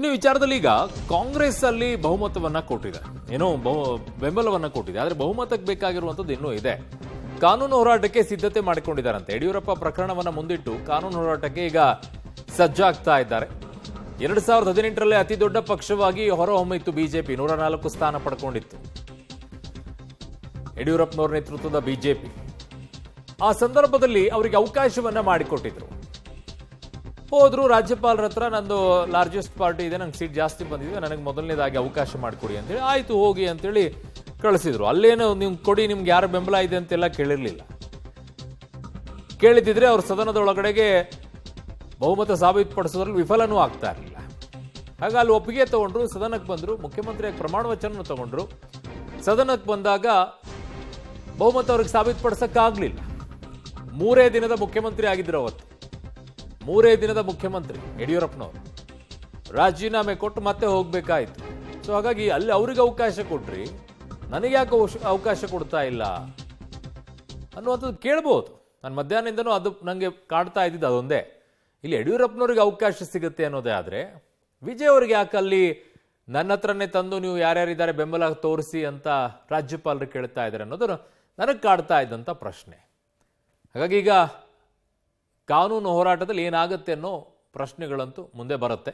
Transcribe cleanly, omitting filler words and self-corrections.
ಇನ್ನು ವಿಚಾರದಲ್ಲಿ ಈಗ ಕಾಂಗ್ರೆಸ್ ಅಲ್ಲಿ ಬಹುಮತವನ್ನ ಕೊಟ್ಟಿದೆ, ಏನೋ ಬೆಂಬಲವನ್ನ ಕೊಟ್ಟಿದೆ. ಆದ್ರೆ ಬಹುಮತಕ್ಕೆ ಬೇಕಾಗಿರುವಂತದ್ದು ಇನ್ನೂ ಇದೆ. ಕಾನೂನು ಹೋರಾಟಕ್ಕೆ ಸಿದ್ಧತೆ ಮಾಡಿಕೊಂಡಿದ್ದಾರಂತೆ. ಯಡಿಯೂರಪ್ಪ ಪ್ರಕರಣವನ್ನ ಮುಂದಿಟ್ಟು ಕಾನೂನು ಹೋರಾಟಕ್ಕೆ ಈಗ ಸಜ್ಜಾಗ್ತಾ ಇದ್ದಾರೆ. 2018ರಲ್ಲಿ ಅತಿ ದೊಡ್ಡ ಪಕ್ಷವಾಗಿ ಹೊರಹೊಮ್ಮಿತ್ತು ಬಿಜೆಪಿ, 104 ಸ್ಥಾನ ಪಡ್ಕೊಂಡಿತ್ತು ಯಡಿಯೂರಪ್ಪನವರ ನೇತೃತ್ವದ ಬಿಜೆಪಿ. ಆ ಸಂದರ್ಭದಲ್ಲಿ ಅವರಿಗೆ ಅವಕಾಶವನ್ನ ಮಾಡಿಕೊಟ್ಟಿದ್ರು. ಹೋದ್ರು ರಾಜ್ಯಪಾಲರ ಹತ್ರ, ನಂದು ಲಾರ್ಜೆಸ್ಟ್ ಪಾರ್ಟಿ ಇದೆ, ನಂಗೆ ಸೀಟ್ ಜಾಸ್ತಿ ಬಂದಿದೆ, ನನಗೆ ಮೊದಲನೇದಾಗಿ ಅವಕಾಶ ಮಾಡಿಕೊಡಿ ಅಂತೇಳಿ. ಆಯ್ತು ಹೋಗಿ ಅಂತೇಳಿ ಕಳಿಸಿದ್ರು. ಅಲ್ಲೇನು ನೀವು ಕೊಡಿ, ನಿಮ್ಗೆ ಯಾರು ಬೆಂಬಲ ಇದೆ ಅಂತೆಲ್ಲ ಕೇಳಿರ್ಲಿಲ್ಲ. ಕೇಳಿದ್ರೆ ಅವ್ರ ಸದನದೊಳಗಡೆಗೆ ಬಹುಮತ ಸಾಬೀತುಪಡಿಸೋದ್ರಲ್ಲಿ ವಿಫಲನೂ ಆಗ್ತಾ ಇರಲಿಲ್ಲ. ಹಾಗ ಅಲ್ಲಿ ಒಪ್ಪಿಗೆ ತಗೊಂಡ್ರು, ಸದನಕ್ಕೆ ಬಂದ್ರು, ಮುಖ್ಯಮಂತ್ರಿಯಾಗಿ ಪ್ರಮಾಣ ವಚನ ತಗೊಂಡ್ರು. ಸದನಕ್ಕೆ ಬಂದಾಗ ಬಹುಮತ ಅವ್ರಿಗೆ ಸಾಬೀತುಪಡಿಸಕ್ಕಾಗ್ಲಿಲ್ಲ. 3 ದಿನದ ಮುಖ್ಯಮಂತ್ರಿ ಆಗಿದ್ರು ಅವತ್ತು. 3 ದಿನದ ಮುಖ್ಯಮಂತ್ರಿ ಯಡಿಯೂರಪ್ಪನವರು ರಾಜೀನಾಮೆ ಕೊಟ್ಟು ಮತ್ತೆ ಹೋಗ್ಬೇಕಾಯ್ತು. ಸೊ ಹಾಗಾಗಿ ಅಲ್ಲಿ ಅವ್ರಿಗೆ ಅವಕಾಶ ಕೊಟ್ರಿ, ನನಗೆ ಯಾಕೆ ಅವಕಾಶ ಕೊಡ್ತಾ ಇಲ್ಲ ಅನ್ನುವಂಥದ್ದು ಕೇಳ್ಬೋದು. ನಾನು ಮಧ್ಯಾಹ್ನದಿಂದನೂ ಅದು ನನಗೆ ಕಾಡ್ತಾ ಇದ್ದಿದ್ದು ಅದೊಂದೇ. ಇಲ್ಲಿ ಯಡಿಯೂರಪ್ಪನವ್ರಿಗೆ ಅವಕಾಶ ಸಿಗುತ್ತೆ ಅನ್ನೋದೇ ಆದರೆ ವಿಜಯ್ ಅವ್ರಿಗೆ ಯಾಕೆ ಅಲ್ಲಿ ನನ್ನ ಹತ್ರನೇ ತಂದು ನೀವು ಯಾರ್ಯಾರಿದ್ದಾರೆ ಬೆಂಬಲ ತೋರಿಸಿ ಅಂತ ರಾಜ್ಯಪಾಲರು ಕೇಳ್ತಾ ಇದ್ದಾರೆ ಅನ್ನೋದು ನನಗೆ ಕಾಡ್ತಾ ಇದ್ದಂಥ ಪ್ರಶ್ನೆ. ಹಾಗಾಗಿ ಈಗ ಕಾನೂನು ಹೋರಾಟದಲ್ಲಿ ಏನಾಗುತ್ತೆ ಅನ್ನೋ ಪ್ರಶ್ನೆಗಳಂತೂ ಮುಂದೆ ಬರುತ್ತೆ.